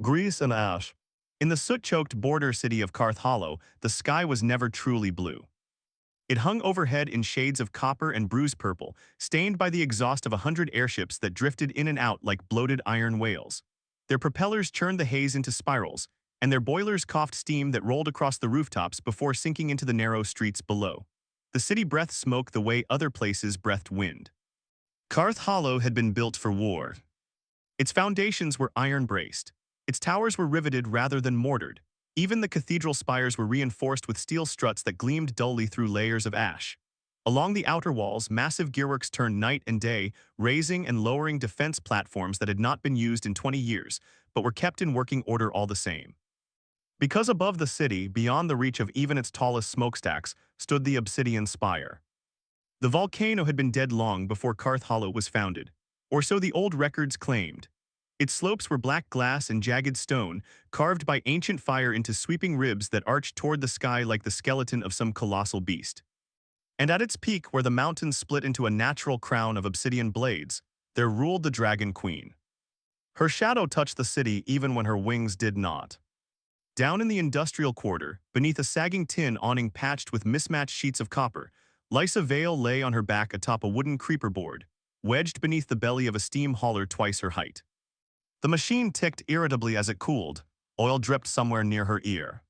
Grease and ash. In the soot-choked border city of Karth Hollow, the sky was never truly blue. It hung overhead in shades of copper and bruised purple, stained by the exhaust of 100 airships that drifted in and out like bloated iron whales. Their propellers churned the haze into spirals, and their boilers coughed steam that rolled across the rooftops before sinking into the narrow streets below. The city breathed smoke the way other places breathed wind. Karth Hollow had been built for war. Its foundations were iron-braced. Its towers were riveted rather than mortared. Even the cathedral spires were reinforced with steel struts that gleamed dully through layers of ash. Along the outer walls, massive gearworks turned night and day, raising and lowering defense platforms that had not been used in 20 years, but were kept in working order all the same. Because above the city, beyond the reach of even its tallest smokestacks, stood the obsidian spire. The volcano had been dead long before Karth Hollow was founded, or so the old records claimed. Its slopes were black glass and jagged stone, carved by ancient fire into sweeping ribs that arched toward the sky like the skeleton of some colossal beast. And at its peak, where the mountains split into a natural crown of obsidian blades, there ruled the Dragon Queen. Her shadow touched the city even when her wings did not. Down in the industrial quarter, beneath a sagging tin awning patched with mismatched sheets of copper, Lysa Vale lay on her back atop a wooden creeper board, wedged beneath the belly of a steam hauler twice her height. The machine ticked irritably as it cooled. Oil dripped somewhere near her ear.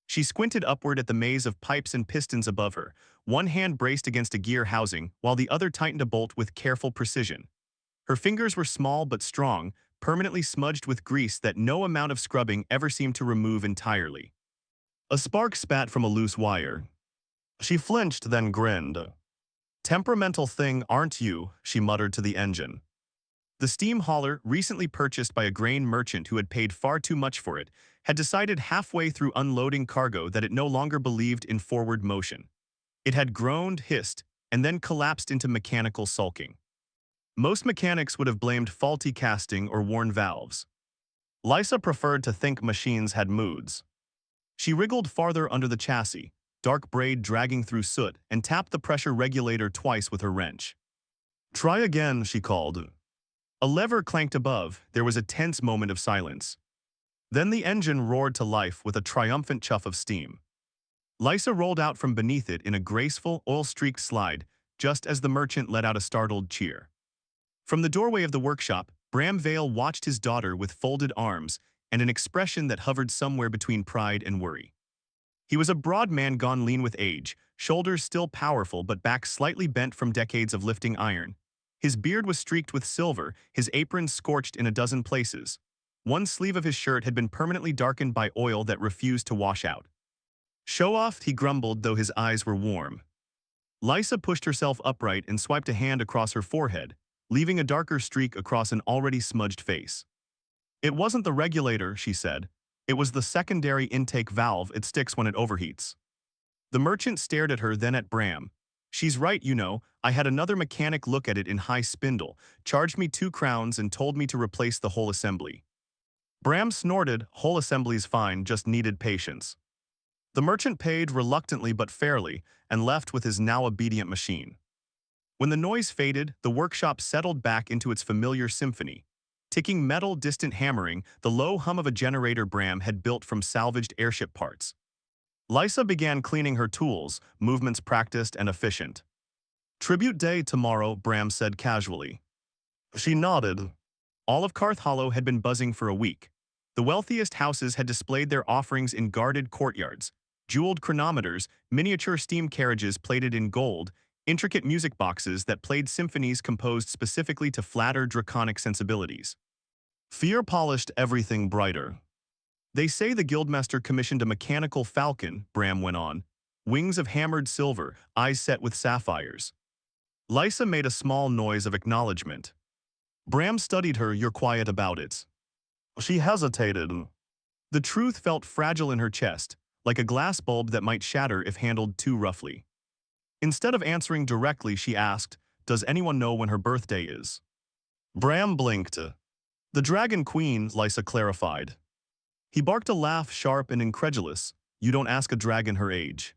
She squinted upward at the maze of pipes and pistons above her, one hand braced against a gear housing while the other tightened a bolt with careful precision. Her fingers were small but strong, permanently smudged with grease that no amount of scrubbing ever seemed to remove entirely. A spark spat from a loose wire. She flinched, then grinned. "Temperamental thing, aren't you?" she muttered to the engine. The steam hauler, recently purchased by a grain merchant who had paid far too much for it, had decided halfway through unloading cargo that it no longer believed in forward motion. It had groaned, hissed, and then collapsed into mechanical sulking. Most mechanics would have blamed faulty casting or worn valves. Lysa preferred to think machines had moods. She wriggled farther under the chassis, dark braid dragging through soot, and tapped the pressure regulator twice with her wrench. "Try again," she called. A lever clanked above. There was a tense moment of silence. Then the engine roared to life with a triumphant chuff of steam. Lysa rolled out from beneath it in a graceful, oil-streaked slide, just as the merchant let out a startled cheer. From the doorway of the workshop, Bram Vale watched his daughter with folded arms and an expression that hovered somewhere between pride and worry. He was a broad man gone lean with age, shoulders still powerful but back slightly bent from decades of lifting iron. His beard was streaked with silver, his apron scorched in a dozen places. One sleeve of his shirt had been permanently darkened by oil that refused to wash out. "Show off," he grumbled, though his eyes were warm. Lysa pushed herself upright and swiped a hand across her forehead, leaving a darker streak across an already smudged face. "It wasn't the regulator," she said. "It was the secondary intake valve. It sticks when it overheats." The merchant stared at her, then at Bram. "She's right, you know. I had another mechanic look at it in high spindle, charged me 2 crowns and told me to replace the whole assembly." Bram snorted. "Whole assembly's fine, just needed patience." The merchant paid reluctantly but fairly and left with his now obedient machine. When the noise faded, the workshop settled back into its familiar symphony. Ticking metal, distant hammering, the low hum of a generator Bram had built from salvaged airship parts. Lysa began cleaning her tools, movements practiced and efficient. "Tribute day tomorrow," Bram said casually. She nodded. All of Karth Hollow had been buzzing for a week. The wealthiest houses had displayed their offerings in guarded courtyards, jeweled chronometers, miniature steam carriages plated in gold, intricate music boxes that played symphonies composed specifically to flatter draconic sensibilities. Fear polished everything brighter. "They say the guildmaster commissioned a mechanical falcon," Bram went on. "Wings of hammered silver, eyes set with sapphires." Lysa made a small noise of acknowledgement. Bram studied her. "You're quiet about it." She hesitated. The truth felt fragile in her chest, like a glass bulb that might shatter if handled too roughly. Instead of answering directly, she asked, "Does anyone know when her birthday is?" Bram blinked. "The Dragon Queen," Lysa clarified. He barked a laugh, sharp and incredulous. "You don't ask a dragon her age."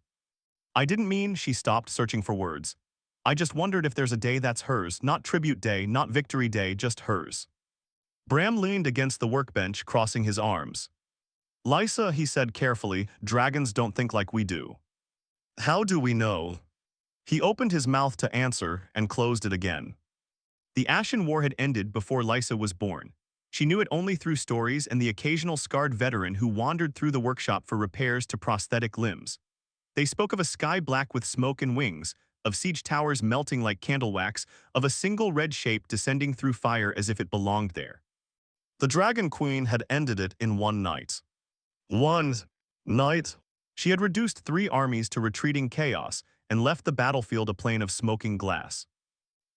"I didn't mean," she stopped, searching for words. "I just wondered if there's a day that's hers, not tribute day, not victory day, just hers." Bram leaned against the workbench, crossing his arms. Lysa, he said carefully, dragons don't think like we do. How do we know? He opened his mouth to answer and closed it again. The Ashen War had ended before Lysa was born. She knew it only through stories and the occasional scarred veteran who wandered through the workshop for repairs to prosthetic limbs. They spoke of a sky black with smoke and wings, of siege towers melting like candle wax, of a single red shape descending through fire as if it belonged there. The Dragon Queen had ended it in one night. One night? She had reduced 3 armies to retreating chaos and left the battlefield a plain of smoking glass.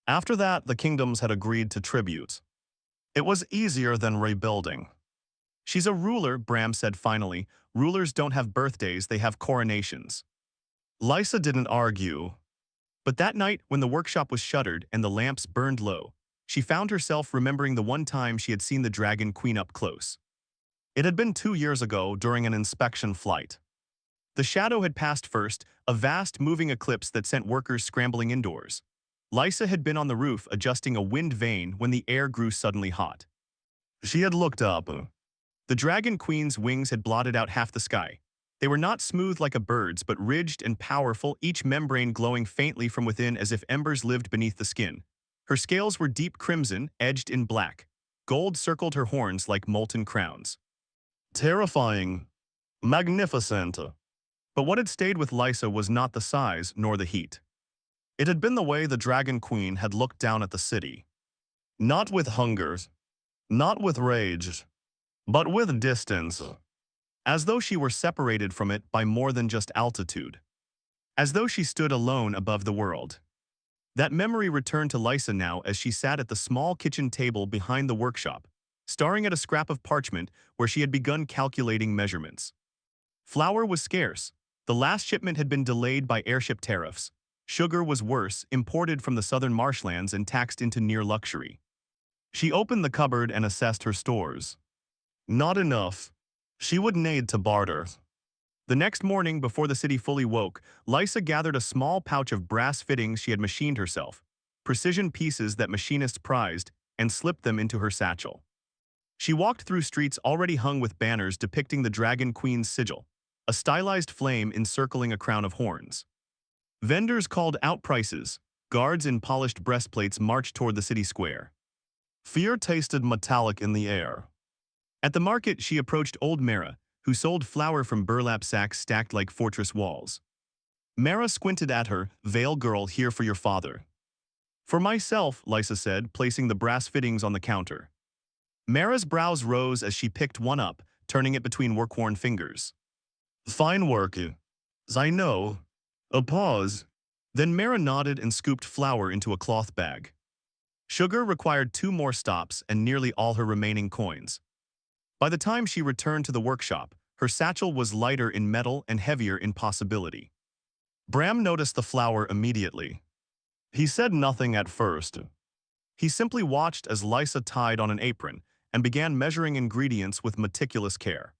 After that, the kingdoms had agreed to tribute. It was easier than rebuilding. She's a ruler, Bram said finally. Rulers don't have birthdays, they have coronations. Lysa didn't argue. But that night, when the workshop was shuttered and the lamps burned low, she found herself remembering the one time she had seen the Dragon Queen up close. It had been 2 years ago during an inspection flight. The shadow had passed first, a vast moving eclipse that sent workers scrambling indoors. Lysa had been on the roof adjusting a wind vane when the air grew suddenly hot. She had looked up. The Dragon Queen's wings had blotted out half the sky. They were not smooth like a bird's, but ridged and powerful, each membrane glowing faintly from within as if embers lived beneath the skin. Her scales were deep crimson, edged in black. Gold circled her horns like molten crowns. Terrifying. Magnificent. But what had stayed with Lysa was not the size nor the heat. It had been the way the Dragon Queen had looked down at the city. Not with hunger, not with rage, but with distance. As though she were separated from it by more than just altitude. As though she stood alone above the world. That memory returned to Lysa now as she sat at the small kitchen table behind the workshop, staring at a scrap of parchment where she had begun calculating measurements. Flour was scarce. The last shipment had been delayed by airship tariffs. Sugar was worse, imported from the southern marshlands and taxed into near luxury. She opened the cupboard and assessed her stores. Not enough. She would need to barter. The next morning, before the city fully woke, Lysa gathered a small pouch of brass fittings she had machined herself, precision pieces that machinists prized, and slipped them into her satchel. She walked through streets already hung with banners depicting the Dragon Queen's sigil, a stylized flame encircling a crown of horns. Vendors called out prices. Guards in polished breastplates marched toward the city square. Fear tasted metallic in the air. At the market, she approached old Mara, who sold flour from burlap sacks stacked like fortress walls. Mara squinted at her, "Veil girl, here for your father." "For myself," Lysa said, placing the brass fittings on the counter. Mara's brows rose as she picked one up, turning it between work-worn fingers. "Fine work. I know." A pause. Then Mara nodded and scooped flour into a cloth bag. Sugar required 2 more stops and nearly all her remaining coins. By the time she returned to the workshop, her satchel was lighter in metal and heavier in possibility. Bram noticed the flour immediately. He said nothing at first. He simply watched as Lysa tied on an apron and began measuring ingredients with meticulous care.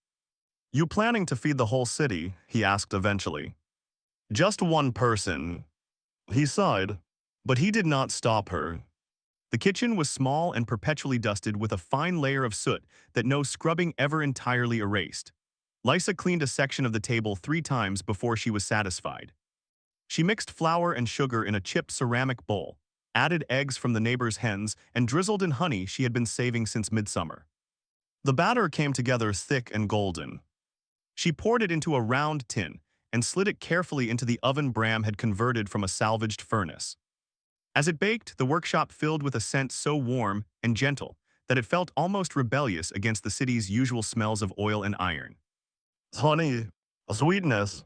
"You planning to feed the whole city?" he asked eventually. "Just one person." He sighed, but he did not stop her. The kitchen was small and perpetually dusted with a fine layer of soot that no scrubbing ever entirely erased. Lysa cleaned a section of the table 3 times before she was satisfied. She mixed flour and sugar in a chipped ceramic bowl, added eggs from the neighbor's hens, and drizzled in honey she had been saving since midsummer. The batter came together thick and golden. She poured it into a round tin and slid it carefully into the oven Bram had converted from a salvaged furnace. As it baked, the workshop filled with a scent so warm and gentle that it felt almost rebellious against the city's usual smells of oil and iron. "Honey, sweetness,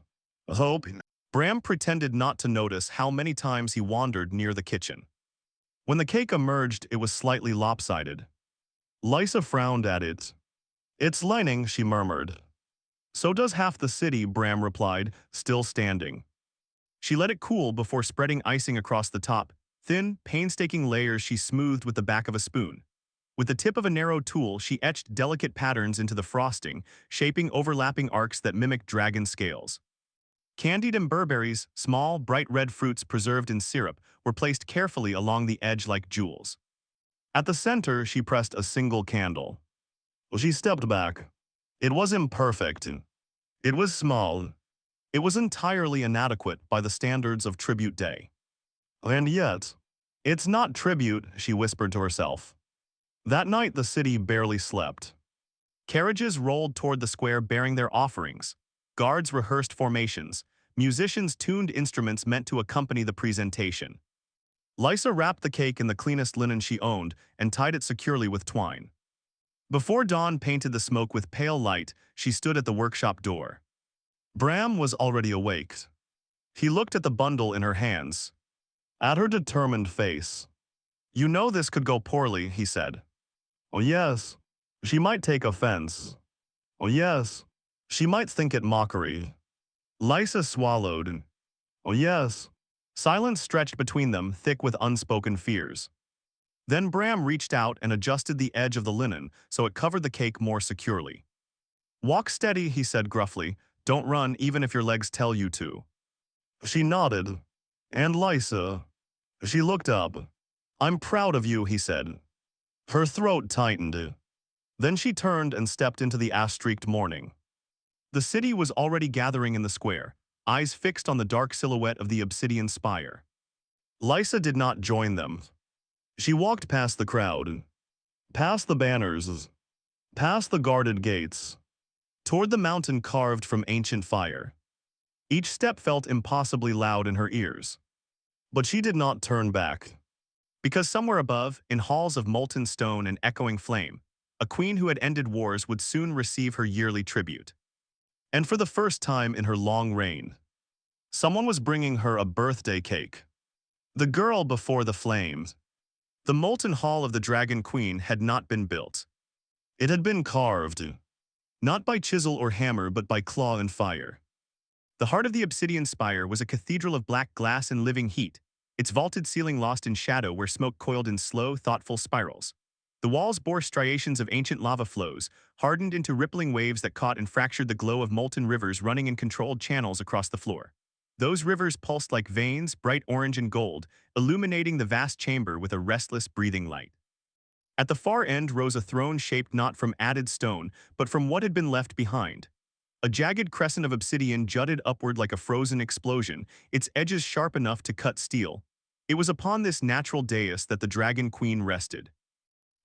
hope." Bram pretended not to notice how many times he wandered near the kitchen. When the cake emerged, it was slightly lopsided. Lysa frowned at it. "It's lining," she murmured. "So does half the city," Bram replied, still standing. She let it cool before spreading icing across the top, thin, painstaking layers she smoothed with the back of a spoon. With the tip of a narrow tool, she etched delicate patterns into the frosting, shaping overlapping arcs that mimicked dragon scales. Candied emberberries, small, bright red fruits preserved in syrup, were placed carefully along the edge like jewels. At the center, she pressed a single candle. She stepped back. It was imperfect. It was small. It was entirely inadequate by the standards of Tribute Day. And yet, it's not tribute, she whispered to herself. That night, the city barely slept. Carriages rolled toward the square bearing their offerings. Guards rehearsed formations. Musicians tuned instruments meant to accompany the presentation. Lysa wrapped the cake in the cleanest linen she owned and tied it securely with twine. Before dawn painted the smoke with pale light, she stood at the workshop door. Bram was already awake. He looked at the bundle in her hands. At her determined face. You know this could go poorly, he said. Oh yes. She might take offense. Oh yes. She might think it mockery. Lysa swallowed. Oh yes. Silence stretched between them, thick with unspoken fears. Then Bram reached out and adjusted the edge of the linen so it covered the cake more securely. Walk steady, he said gruffly. Don't run even if your legs tell you to. She nodded. And Lysa. She looked up. I'm proud of you, he said. Her throat tightened. Then she turned and stepped into the ash-streaked morning. The city was already gathering in the square, eyes fixed on the dark silhouette of the obsidian spire. Lysa did not join them. She walked past the crowd, past the banners, past the guarded gates, toward the mountain carved from ancient fire. Each step felt impossibly loud in her ears. But she did not turn back. Because somewhere above, in halls of molten stone and echoing flame, a queen who had ended wars would soon receive her yearly tribute. And for the first time in her long reign, someone was bringing her a birthday cake. The girl before the flames. The molten hall of the Dragon Queen had not been built. It had been carved, not by chisel or hammer but by claw and fire. The heart of the obsidian spire was a cathedral of black glass and living heat, its vaulted ceiling lost in shadow where smoke coiled in slow, thoughtful spirals. The walls bore striations of ancient lava flows, hardened into rippling waves that caught and fractured the glow of molten rivers running in controlled channels across the floor. Those rivers pulsed like veins, bright orange and gold, illuminating the vast chamber with a restless, breathing light. At the far end rose a throne shaped not from added stone, but from what had been left behind. A jagged crescent of obsidian jutted upward like a frozen explosion, its edges sharp enough to cut steel. It was upon this natural dais that the Dragon Queen rested.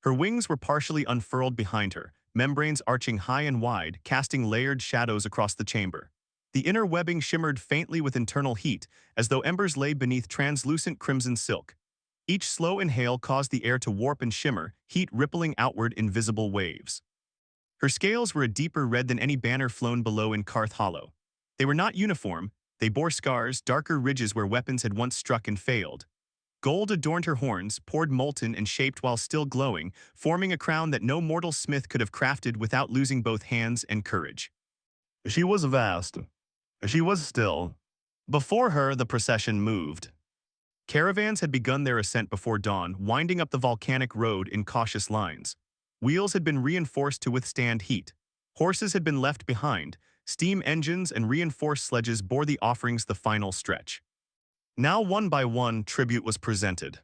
Her wings were partially unfurled behind her, membranes arching high and wide, casting layered shadows across the chamber. The inner webbing shimmered faintly with internal heat, as though embers lay beneath translucent crimson silk. Each slow inhale caused the air to warp and shimmer, heat rippling outward in visible waves. Her scales were a deeper red than any banner flown below in Karth Hollow. They were not uniform, they bore scars, darker ridges where weapons had once struck and failed. Gold adorned her horns, poured molten and shaped while still glowing, forming a crown that no mortal smith could have crafted without losing both hands and courage. She was vast. She was still. Before her, the procession moved. Caravans had begun their ascent before dawn, winding up the volcanic road in cautious lines. Wheels had been reinforced to withstand heat. Horses had been left behind. Steam engines and reinforced sledges bore the offerings the final stretch. Now one by one, tribute was presented.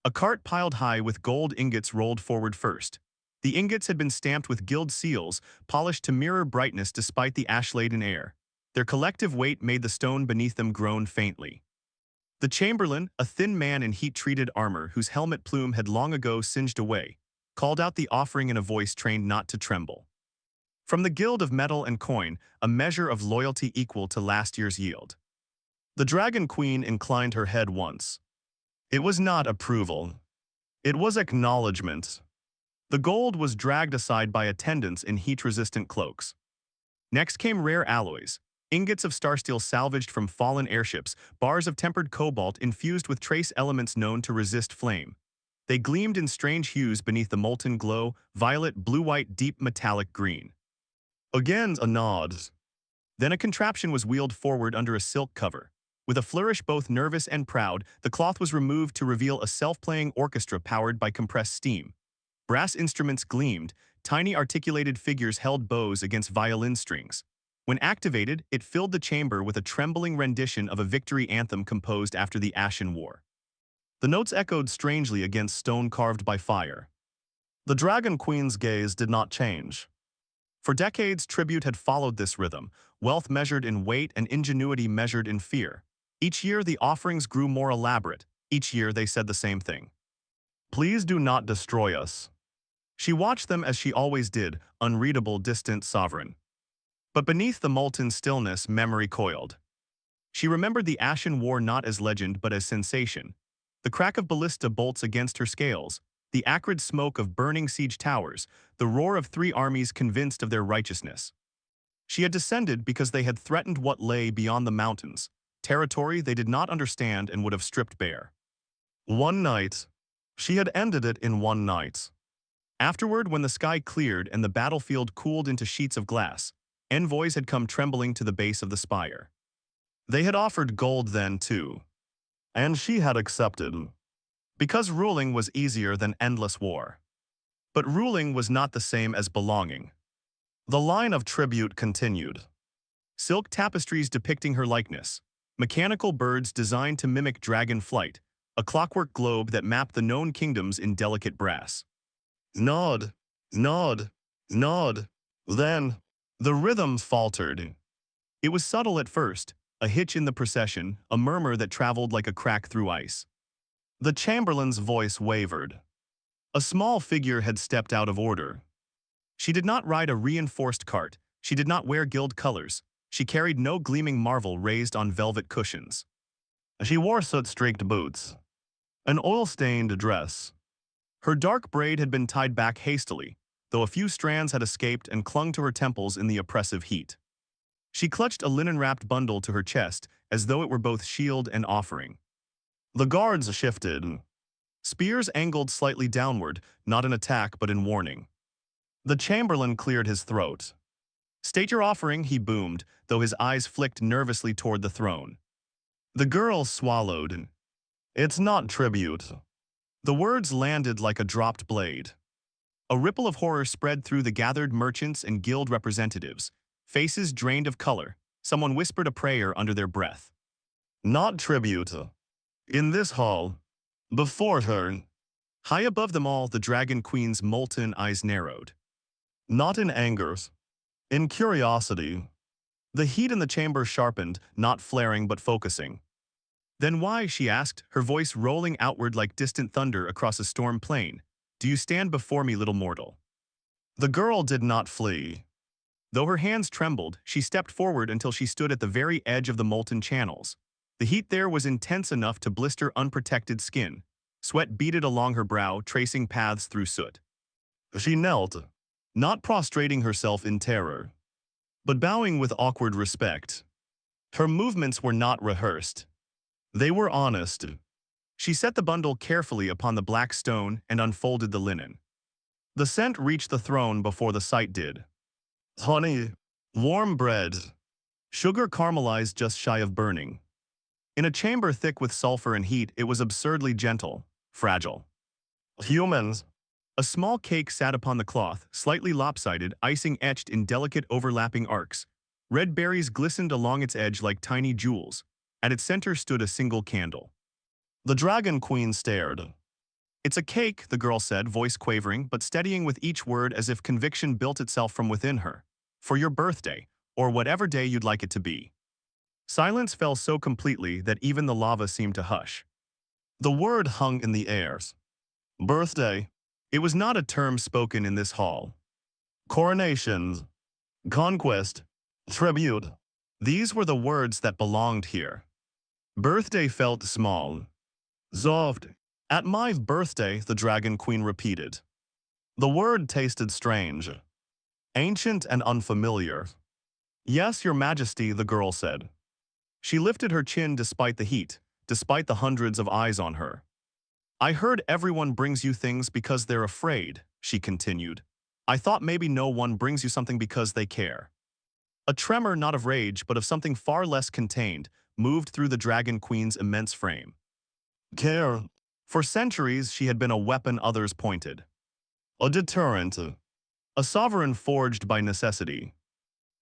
A cart piled high with gold ingots rolled forward first. The ingots had been stamped with gilt seals, polished to mirror brightness despite the ash-laden air. Their collective weight made the stone beneath them groan faintly. The chamberlain, a thin man in heat-treated armor whose helmet plume had long ago singed away, called out the offering in a voice trained not to tremble. From the guild of metal and coin, a measure of loyalty equal to last year's yield. The Dragon Queen inclined her head once. It was not approval. It was acknowledgement. The gold was dragged aside by attendants in heat-resistant cloaks. Next came rare alloys, ingots of starsteel salvaged from fallen airships, bars of tempered cobalt infused with trace elements known to resist flame. They gleamed in strange hues beneath the molten glow, violet, blue-white, deep metallic green. Again a nod. Then a contraption was wheeled forward under a silk cover. With a flourish both nervous and proud, the cloth was removed to reveal a self-playing orchestra powered by compressed steam. Brass instruments gleamed, tiny articulated figures held bows against violin strings. When activated, it filled the chamber with a trembling rendition of a victory anthem composed after the Ashen War. The notes echoed strangely against stone carved by fire. The Dragon Queen's gaze did not change. For decades, tribute had followed this rhythm, wealth measured in weight and ingenuity measured in fear. Each year, the offerings grew more elaborate. Each year, they said the same thing. Please do not destroy us. She watched them as she always did, unreadable, distant sovereign. But beneath the molten stillness, memory coiled. She remembered the Ashen War not as legend but as sensation. The crack of ballista bolts against her scales, the acrid smoke of burning siege towers, the roar of 3 armies convinced of their righteousness. She had descended because they had threatened what lay beyond the mountains, territory they did not understand and would have stripped bare. One night. She had ended it in one night. Afterward, when the sky cleared and the battlefield cooled into sheets of glass, envoys had come trembling to the base of the spire. They had offered gold then, too. And she had accepted. Because ruling was easier than endless war. But ruling was not the same as belonging. The line of tribute continued. Silk tapestries depicting her likeness, mechanical birds designed to mimic dragon flight, a clockwork globe that mapped the known kingdoms in delicate brass. Nod, nod, nod. Then, the rhythm faltered. It was subtle at first, a hitch in the procession, a murmur that traveled like a crack through ice. The chamberlain's voice wavered. A small figure had stepped out of order. She did not ride a reinforced cart, she did not wear guild colors, she carried no gleaming marvel raised on velvet cushions. She wore soot-streaked boots. An oil-stained dress. Her dark braid had been tied back hastily, though a few strands had escaped and clung to her temples in the oppressive heat. She clutched a linen-wrapped bundle to her chest, as though it were both shield and offering. The guards shifted. Spears angled slightly downward, not in attack but in warning. The chamberlain cleared his throat. State your offering, he boomed, though his eyes flicked nervously toward the throne. The girl swallowed. It's not tribute. The words landed like a dropped blade. A ripple of horror spread through the gathered merchants and guild representatives. Faces drained of color. Someone whispered a prayer under their breath. Not tribute. In this hall. Before her. High above them all, the Dragon Queen's molten eyes narrowed. Not in anger. In curiosity. The heat in the chamber sharpened, not flaring but focusing. Then why, she asked, her voice rolling outward like distant thunder across a storm plain, do you stand before me, little mortal? The girl did not flee. Though her hands trembled, she stepped forward until she stood at the very edge of the molten channels. The heat there was intense enough to blister unprotected skin. Sweat beaded along her brow, tracing paths through soot. She knelt, not prostrating herself in terror, but bowing with awkward respect. Her movements were not rehearsed. They were honest. She set the bundle carefully upon the black stone and unfolded the linen. The scent reached the throne before the sight did. Honey, warm bread, sugar caramelized just shy of burning. In a chamber thick with sulfur and heat, it was absurdly gentle, fragile. Humans. A small cake sat upon the cloth, slightly lopsided, icing etched in delicate overlapping arcs. Red berries glistened along its edge like tiny jewels. At its center stood a single candle. The Dragon Queen stared. It's a cake, the girl said, voice quavering but steadying with each word as if conviction built itself from within her. For your birthday, or whatever day you'd like it to be. Silence fell so completely that even the lava seemed to hush. The word hung in the air. Birthday. It was not a term spoken in this hall. Coronations. Conquest. Tribute. These were the words that belonged here. Birthday felt small. Soft. At my birthday, the Dragon Queen repeated. The word tasted strange. Ancient and unfamiliar. Yes, Your Majesty, the girl said. She lifted her chin despite the heat, despite the hundreds of eyes on her. I heard everyone brings you things because they're afraid, she continued. I thought maybe no one brings you something because they care. A tremor not of rage but of something far less contained moved through the Dragon Queen's immense frame. Care. For centuries she had been a weapon others pointed. A deterrent. A sovereign forged by necessity.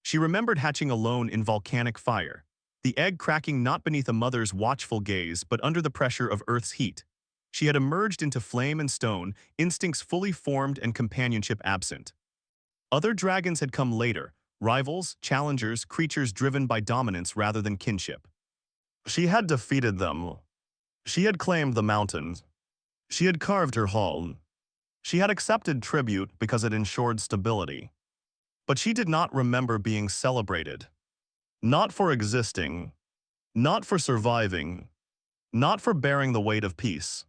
She remembered hatching alone in volcanic fire, the egg cracking not beneath a mother's watchful gaze but under the pressure of Earth's heat. She had emerged into flame and stone, instincts fully formed and companionship absent. Other dragons had come later, rivals, challengers, creatures driven by dominance rather than kinship. She had defeated them. She had claimed the mountains. She had carved her hall. She had accepted tribute because it ensured stability. But she did not remember being celebrated. Not for existing. Not for surviving. Not for bearing the weight of peace.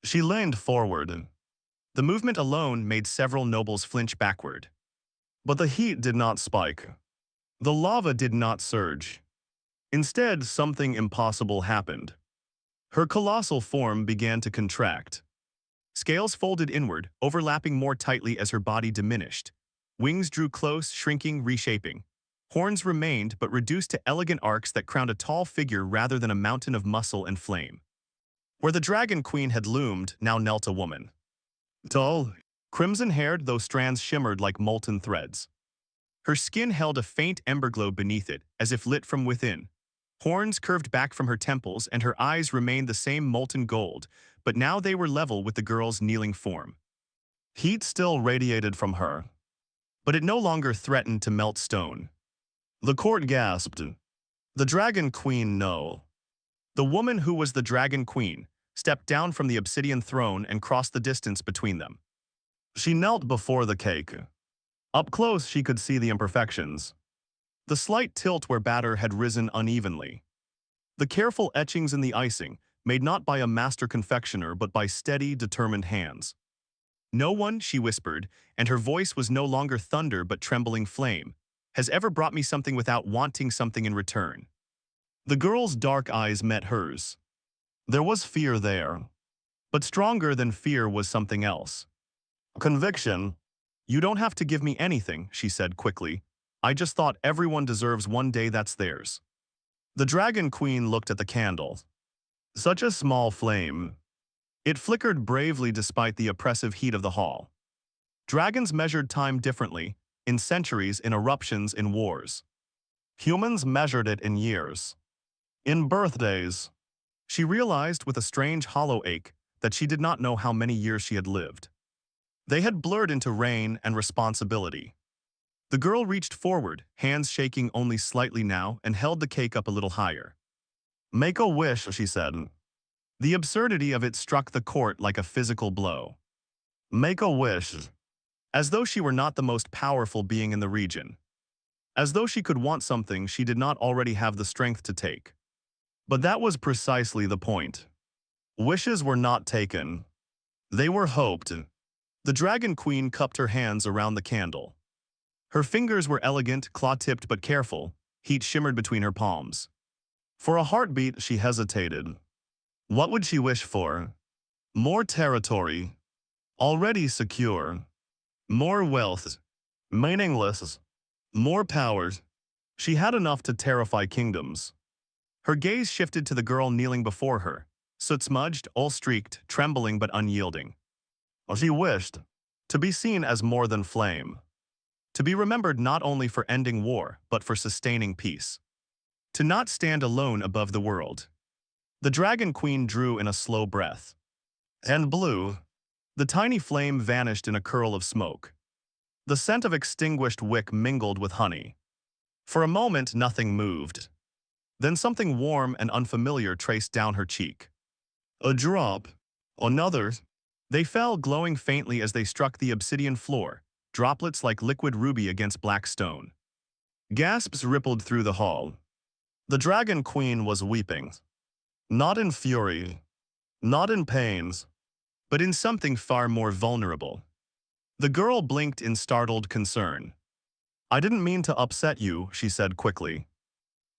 She leaned forward. The movement alone made several nobles flinch backward. But the heat did not spike. The lava did not surge. Instead, something impossible happened. Her colossal form began to contract. Scales folded inward, overlapping more tightly as her body diminished. Wings drew close, shrinking, reshaping. Horns remained, but reduced to elegant arcs that crowned a tall figure rather than a mountain of muscle and flame. Where the Dragon Queen had loomed, now knelt a woman. Tall, crimson-haired, though strands shimmered like molten threads. Her skin held a faint ember glow beneath it, as if lit from within. Horns curved back from her temples, and her eyes remained the same molten gold, but now they were level with the girl's kneeling form. Heat still radiated from her, but it no longer threatened to melt stone. The court gasped. The Dragon Queen, no. The woman who was the Dragon Queen stepped down from the obsidian throne and crossed the distance between them. She knelt before the cake. Up close, she could see the imperfections. The slight tilt where batter had risen unevenly. The careful etchings in the icing, made not by a master confectioner but by steady, determined hands. No one, she whispered, and her voice was no longer thunder but trembling flame, has ever brought me something without wanting something in return. The girl's dark eyes met hers. There was fear there. But stronger than fear was something else. Conviction. You don't have to give me anything, she said quickly. I just thought everyone deserves one day that's theirs. The Dragon Queen looked at the candle. Such a small flame. It flickered bravely despite the oppressive heat of the hall. Dragons measured time differently, in centuries, in eruptions, in wars. Humans measured it in years. In birthdays. She realized with a strange hollow ache that she did not know how many years she had lived. They had blurred into reign and responsibility. The girl reached forward, hands shaking only slightly now, and held the cake up a little higher. Make a wish, she said. The absurdity of it struck the court like a physical blow. Make a wish. As though she were not the most powerful being in the region. As though she could want something she did not already have the strength to take. But that was precisely the point. Wishes were not taken. They were hoped. The Dragon Queen cupped her hands around the candle. Her fingers were elegant, claw-tipped but careful. Heat shimmered between her palms. For a heartbeat, she hesitated. What would she wish for? More territory. Already secure. More wealth. Meaningless. More power. She had enough to terrify kingdoms. Her gaze shifted to the girl kneeling before her, soot-smudged, all-streaked, trembling but unyielding. She wished to be seen as more than flame. To be remembered not only for ending war, but for sustaining peace. To not stand alone above the world. The Dragon Queen drew in a slow breath. And blew. The tiny flame vanished in a curl of smoke. The scent of extinguished wick mingled with honey. For a moment, nothing moved. Then something warm and unfamiliar traced down her cheek. A drop. Another. They fell, glowing faintly as they struck the obsidian floor, droplets like liquid ruby against black stone. Gasps rippled through the hall. The Dragon Queen was weeping. Not in fury. Not in pains. But in something far more vulnerable. The girl blinked in startled concern. I didn't mean to upset you, she said quickly.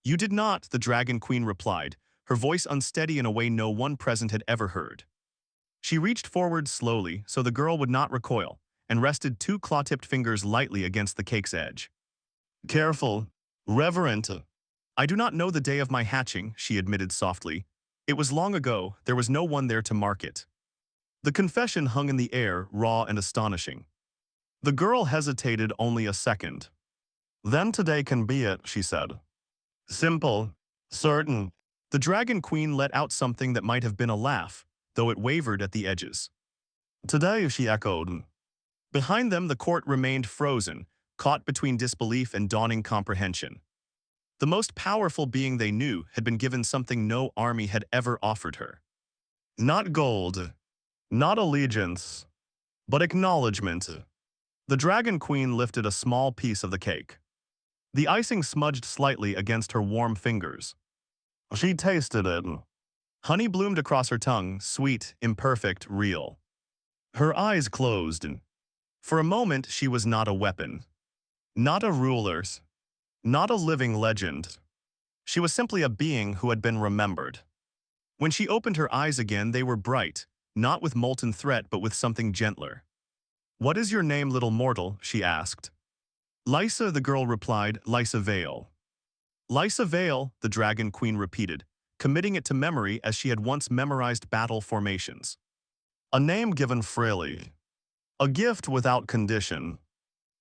You did not, the Dragon Queen replied, her voice unsteady in a way no one present had ever heard. She reached forward slowly so the girl would not recoil, and rested two claw-tipped fingers lightly against the cake's edge. Careful. Reverent. I do not know the day of my hatching, she admitted softly. It was long ago, there was no one there to mark it. The confession hung in the air, raw and astonishing. The girl hesitated only a second. Then today can be it, she said. Simple. Certain. The Dragon Queen let out something that might have been a laugh, though it wavered at the edges. Today, she echoed. Behind them, the court remained frozen, caught between disbelief and dawning comprehension. The most powerful being they knew had been given something no army had ever offered her. Not gold, not allegiance, but acknowledgement. The Dragon Queen lifted a small piece of the cake. The icing smudged slightly against her warm fingers. She tasted it. Honey bloomed across her tongue, sweet, imperfect, real. Her eyes closed. For a moment, she was not a weapon. Not a ruler. Not a living legend. She was simply a being who had been remembered. When she opened her eyes again, they were bright, not with molten threat but with something gentler. "What is your name, little mortal?" she asked. "Lysa," the girl replied, "Lysa Vale." "Lysa Vale," the Dragon Queen repeated, committing it to memory as she had once memorized battle formations. A name given freely. A gift without condition.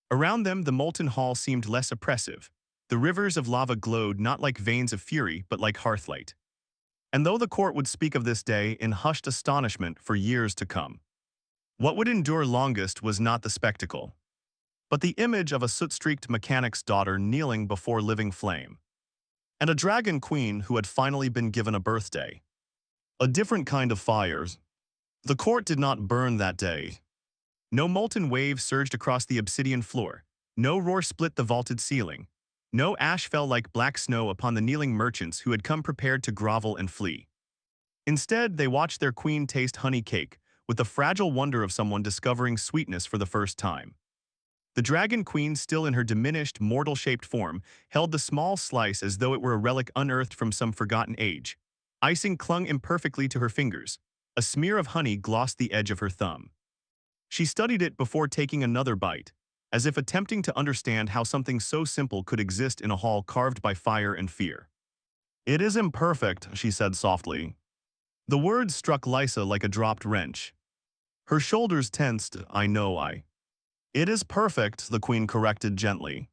Around them, the molten hall seemed less oppressive. The rivers of lava glowed not like veins of fury, but like hearthlight. And though the court would speak of this day in hushed astonishment for years to come, what would endure longest was not the spectacle, but the image of a soot-streaked mechanic's daughter kneeling before living flame. And a dragon queen who had finally been given a birthday. A different kind of fires. The court did not burn that day. No molten wave surged across the obsidian floor. No roar split the vaulted ceiling. No ash fell like black snow upon the kneeling merchants who had come prepared to grovel and flee. Instead, they watched their queen taste honey cake, with the fragile wonder of someone discovering sweetness for the first time. The Dragon Queen, still in her diminished, mortal-shaped form, held the small slice as though it were a relic unearthed from some forgotten age. Icing clung imperfectly to her fingers. A smear of honey glossed the edge of her thumb. She studied it before taking another bite, as if attempting to understand how something so simple could exist in a hall carved by fire and fear. "It is imperfect," she said softly. The words struck Lysa like a dropped wrench. Her shoulders tensed. "It is perfect," the queen corrected gently.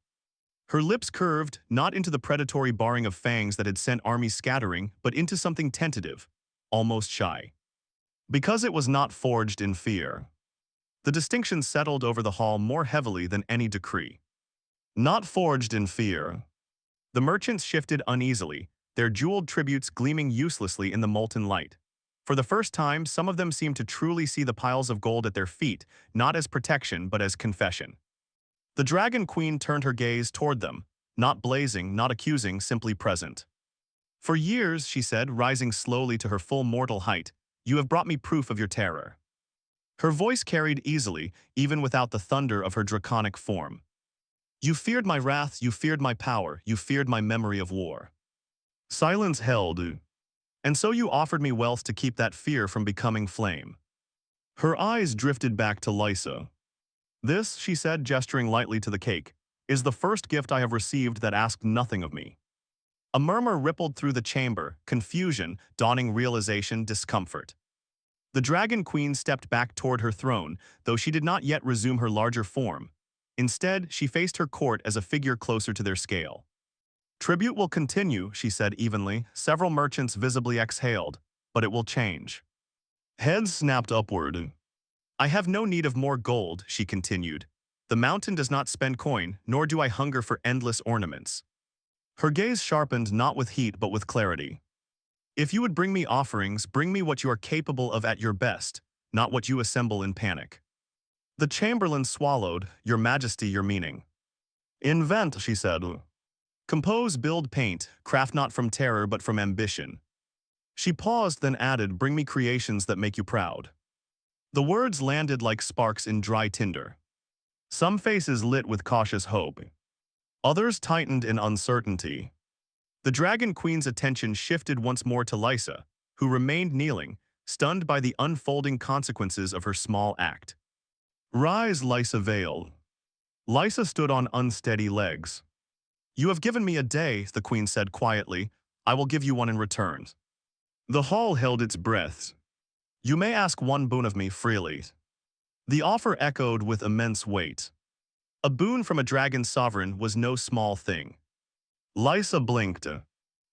Her lips curved, not into the predatory baring of fangs that had sent armies scattering, but into something tentative, almost shy. "Because it was not forged in fear." The distinction settled over the hall more heavily than any decree. Not forged in fear. The merchants shifted uneasily, their jeweled tributes gleaming uselessly in the molten light. For the first time, some of them seemed to truly see the piles of gold at their feet, not as protection but as confession. The Dragon Queen turned her gaze toward them, not blazing, not accusing, simply present. "For years," she said, rising slowly to her full mortal height, "you have brought me proof of your terror." Her voice carried easily, even without the thunder of her draconic form. "You feared my wrath, you feared my power, you feared my memory of war. Silence held. And so you offered me wealth to keep that fear from becoming flame." Her eyes drifted back to Lysa. "This," she said, gesturing lightly to the cake, "is the first gift I have received that asked nothing of me." A murmur rippled through the chamber, confusion, dawning realization, discomfort. The Dragon Queen stepped back toward her throne, though she did not yet resume her larger form. Instead, she faced her court as a figure closer to their scale. "Tribute will continue," she said evenly. Several merchants visibly exhaled, "but it will change." Heads snapped upward. "I have no need of more gold," she continued. "The mountain does not spend coin, nor do I hunger for endless ornaments." Her gaze sharpened not with heat but with clarity. "If you would bring me offerings, bring me what you are capable of at your best, not what you assemble in panic." The chamberlain swallowed. "Your Majesty, your meaning." "Invent," she said. "Compose, build, paint, craft not from terror but from ambition." She paused, then added, "Bring me creations that make you proud." The words landed like sparks in dry tinder. Some faces lit with cautious hope. Others tightened in uncertainty. The Dragon Queen's attention shifted once more to Lysa, who remained kneeling, stunned by the unfolding consequences of her small act. "Rise, Lysa Vale." Lysa stood on unsteady legs. "You have given me a day," the queen said quietly. "I will give you one in return." The hall held its breath. "You may ask one boon of me freely." The offer echoed with immense weight. A boon from a dragon sovereign was no small thing. Lysa blinked.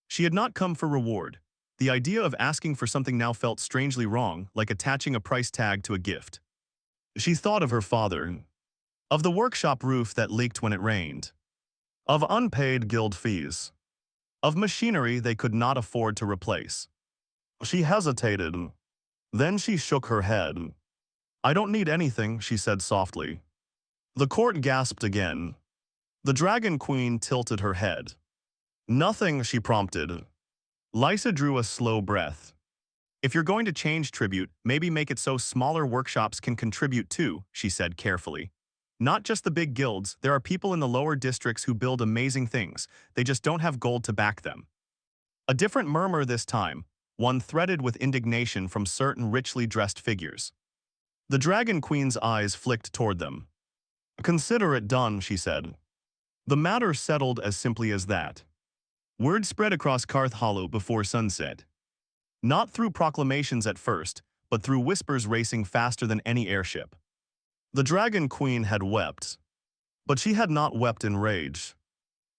She had not come for reward. The idea of asking for something now felt strangely wrong, like attaching a price tag to a gift. She thought of her father, of the workshop roof that leaked when it rained, of unpaid guild fees, of machinery they could not afford to replace. She hesitated. Then she shook her head. "I don't need anything," she said softly. The court gasped again. The Dragon Queen tilted her head. "Nothing," she prompted. Lysa drew a slow breath. "If you're going to change tribute, maybe make it so smaller workshops can contribute too," she said carefully. "Not just the big guilds, there are people in the lower districts who build amazing things, they just don't have gold to back them." A different murmur this time, one threaded with indignation from certain richly dressed figures. The Dragon Queen's eyes flicked toward them. "Consider it done," she said. The matter settled as simply as that. Word spread across Karth Hollow before sunset. Not through proclamations at first, but through whispers racing faster than any airship. The Dragon Queen had wept. But she had not wept in rage.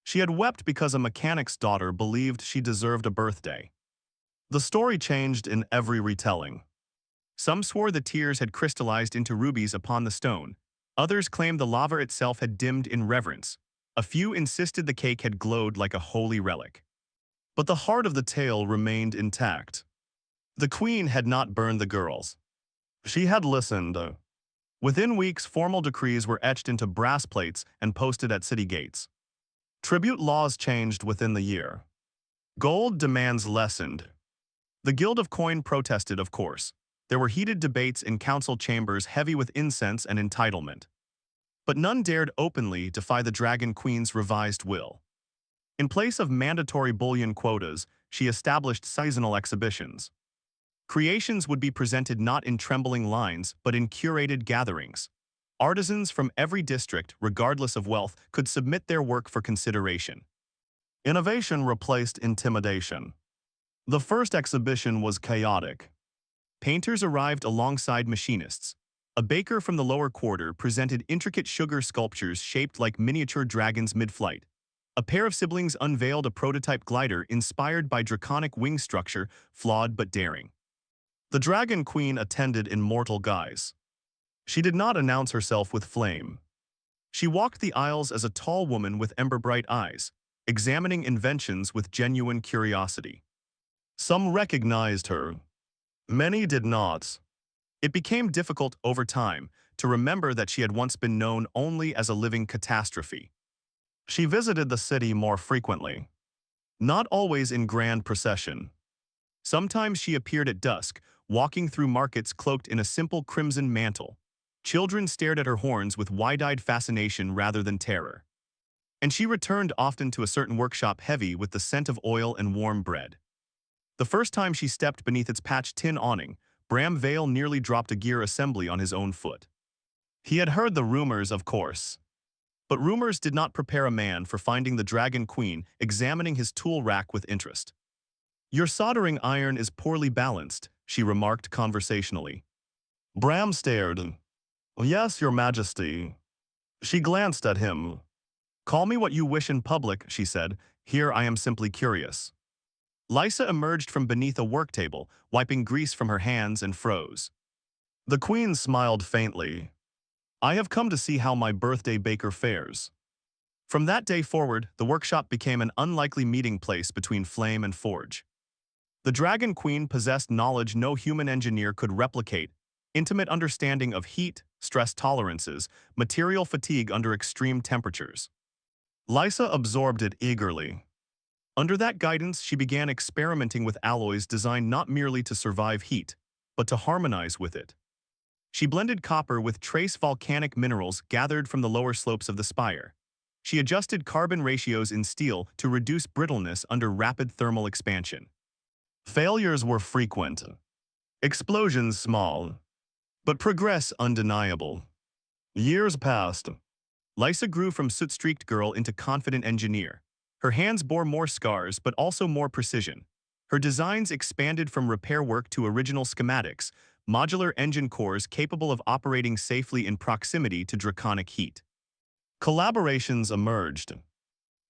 She had wept because a mechanic's daughter believed she deserved a birthday. The story changed in every retelling. Some swore the tears had crystallized into rubies upon the stone. Others claimed the lava itself had dimmed in reverence. A few insisted the cake had glowed like a holy relic. But the heart of the tale remained intact. The queen had not burned the girls. She had listened. Within weeks, formal decrees were etched into brass plates and posted at city gates. Tribute laws changed within the year. Gold demands lessened. The Guild of Coin protested, of course. There were heated debates in council chambers heavy with incense and entitlement. But none dared openly defy the Dragon Queen's revised will. In place of mandatory bullion quotas, she established seasonal exhibitions. Creations would be presented not in trembling lines, but in curated gatherings. Artisans from every district, regardless of wealth, could submit their work for consideration. Innovation replaced intimidation. The first exhibition was chaotic. Painters arrived alongside machinists. A baker from the lower quarter presented intricate sugar sculptures shaped like miniature dragons mid-flight. A pair of siblings unveiled a prototype glider inspired by draconic wing structure, flawed but daring. The Dragon Queen attended in mortal guise. She did not announce herself with flame. She walked the aisles as a tall woman with ember-bright eyes, examining inventions with genuine curiosity. Some recognized her. Many did not. It became difficult over time to remember that she had once been known only as a living catastrophe. She visited the city more frequently. Not always in grand procession. Sometimes she appeared at dusk, walking through markets cloaked in a simple crimson mantle. Children stared at her horns with wide-eyed fascination rather than terror. And she returned often to a certain workshop heavy with the scent of oil and warm bread. The first time she stepped beneath its patched tin awning, Bram Vale nearly dropped a gear assembly on his own foot. He had heard the rumors, of course. But rumors did not prepare a man for finding the Dragon Queen examining his tool rack with interest. "Your soldering iron is poorly balanced," she remarked conversationally. Bram stared. "Yes, Your Majesty." She glanced at him. "Call me what you wish in public," she said. "Here I am simply curious." Lysa emerged from beneath a work table, wiping grease from her hands, and froze. The queen smiled faintly. "I have come to see how my birthday baker fares." From that day forward, the workshop became an unlikely meeting place between flame and forge. The Dragon Queen possessed knowledge no human engineer could replicate: intimate understanding of heat, stress tolerances, material fatigue under extreme temperatures. Lysa absorbed it eagerly. Under that guidance, she began experimenting with alloys designed not merely to survive heat, but to harmonize with it. She blended copper with trace volcanic minerals gathered from the lower slopes of the spire. She adjusted carbon ratios in steel to reduce brittleness under rapid thermal expansion. Failures were frequent. Explosions small. But progress undeniable. Years passed. Lysa grew from soot-streaked girl into confident engineer. Her hands bore more scars but also more precision. Her designs expanded from repair work to original schematics, modular engine cores capable of operating safely in proximity to draconic heat. Collaborations emerged.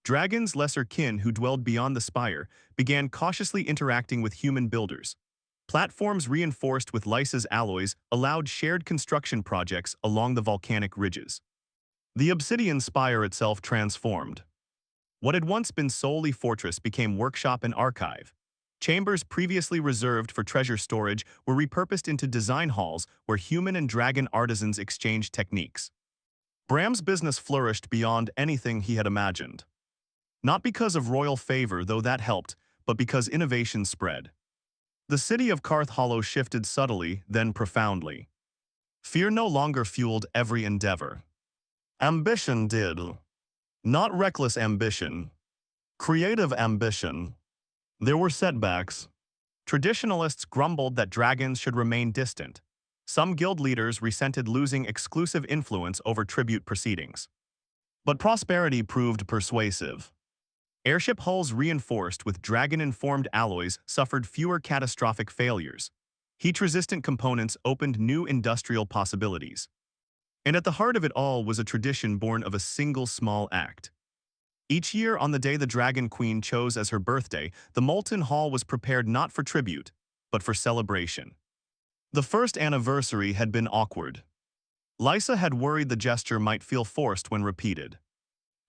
Dragons, lesser kin who dwelled beyond the spire, began cautiously interacting with human builders. Platforms reinforced with Lysa's alloys allowed shared construction projects along the volcanic ridges. The obsidian spire itself transformed. What had once been solely fortress became workshop and archive. Chambers previously reserved for treasure storage were repurposed into design halls where human and dragon artisans exchanged techniques. Bram's business flourished beyond anything he had imagined. Not because of royal favor, though that helped, but because innovation spread. The city of Karth Hollow shifted subtly, then profoundly. Fear no longer fueled every endeavor. Ambition did. Not reckless ambition. Creative ambition. There were setbacks. Traditionalists grumbled that dragons should remain distant. Some guild leaders resented losing exclusive influence over tribute proceedings. But prosperity proved persuasive. Airship hulls reinforced with dragon-informed alloys suffered fewer catastrophic failures. Heat-resistant components opened new industrial possibilities. And at the heart of it all was a tradition born of a single small act. Each year on the day the Dragon Queen chose as her birthday, the Molten Hall was prepared not for tribute, but for celebration. The first anniversary had been awkward. Lysa had worried the gesture might feel forced when repeated.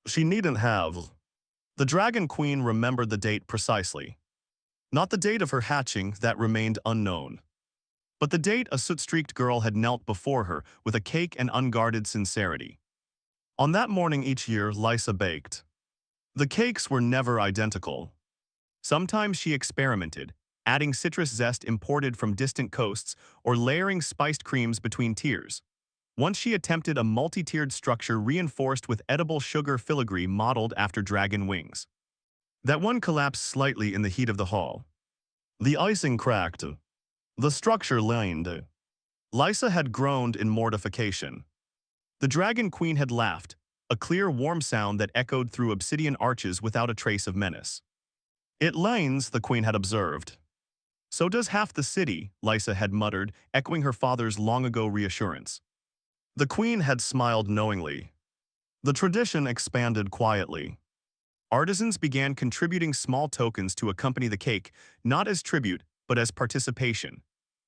She needn't have. The Dragon Queen remembered the date precisely. Not the date of her hatching, that remained unknown. But the date a soot-streaked girl had knelt before her with a cake and unguarded sincerity. On that morning each year, Lysa baked. The cakes were never identical. Sometimes she experimented, adding citrus zest imported from distant coasts or layering spiced creams between tiers. Once she attempted a multi-tiered structure reinforced with edible sugar filigree modeled after dragon wings. That one collapsed slightly in the heat of the hall. The icing cracked. The structure leaned. Lysa had groaned in mortification. The Dragon Queen had laughed, a clear, warm sound that echoed through obsidian arches without a trace of menace. It lanes, the Queen had observed. So does half the city, Lysa had muttered, echoing her father's long-ago reassurance. The Queen had smiled knowingly. The tradition expanded quietly. Artisans began contributing small tokens to accompany the cake, not as tribute, but as participation.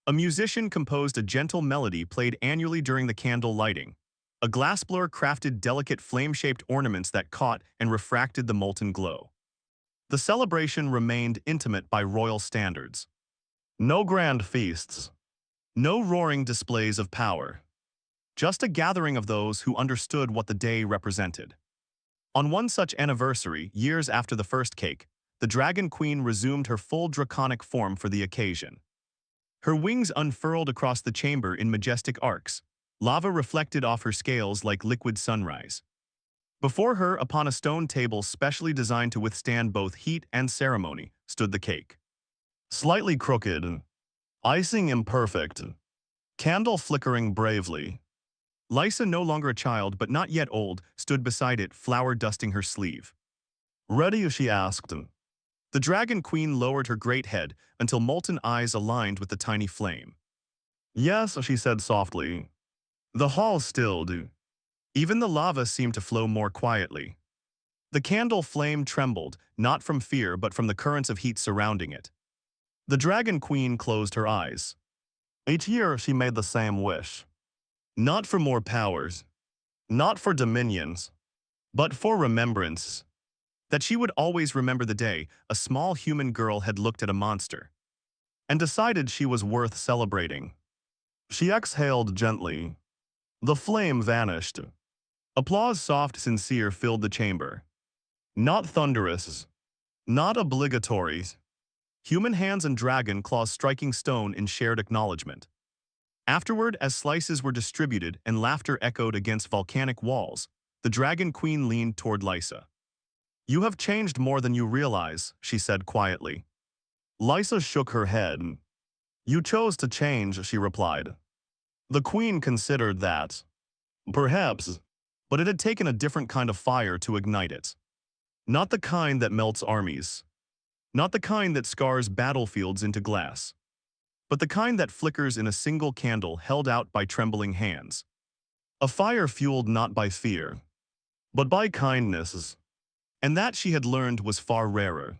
A musician composed a gentle melody played annually during the candle lighting. A glassblower crafted delicate flame-shaped ornaments that caught and refracted the molten glow. The celebration remained intimate by royal standards. No grand feasts. No roaring displays of power. Just a gathering of those who understood what the day represented. On one such anniversary, years after the first cake, the Dragon Queen resumed her full draconic form for the occasion. Her wings unfurled across the chamber in majestic arcs. Lava reflected off her scales like liquid sunrise. Before her, upon a stone table specially designed to withstand both heat and ceremony, stood the cake. Slightly crooked. Icing imperfect. Candle flickering bravely. Lysa, no longer a child but not yet old, stood beside it, flour dusting her sleeve. Ready, she asked. The Dragon Queen lowered her great head until molten eyes aligned with the tiny flame. Yes, she said softly. The hall stilled. Even the lava seemed to flow more quietly. The candle flame trembled, not from fear but from the currents of heat surrounding it. The Dragon Queen closed her eyes. Each year she made the same wish. Not for more powers, not for dominions, but for remembrance. That she would always remember the day a small human girl had looked at a monster and decided she was worth celebrating. She exhaled gently. The flame vanished. Applause, soft, sincere, filled the chamber. Not thunderous, not obligatory. Human hands and dragon claws striking stone in shared acknowledgement. Afterward, as slices were distributed and laughter echoed against volcanic walls, the Dragon Queen leaned toward Lysa. You have changed more than you realize, she said quietly. Lysa shook her head. You chose to change, she replied. The Queen considered that. Perhaps, but it had taken a different kind of fire to ignite it. Not the kind that melts armies. Not the kind that scars battlefields into glass. But the kind that flickers in a single candle held out by trembling hands. A fire fueled not by fear, but by kindness. And that she had learned was far rarer.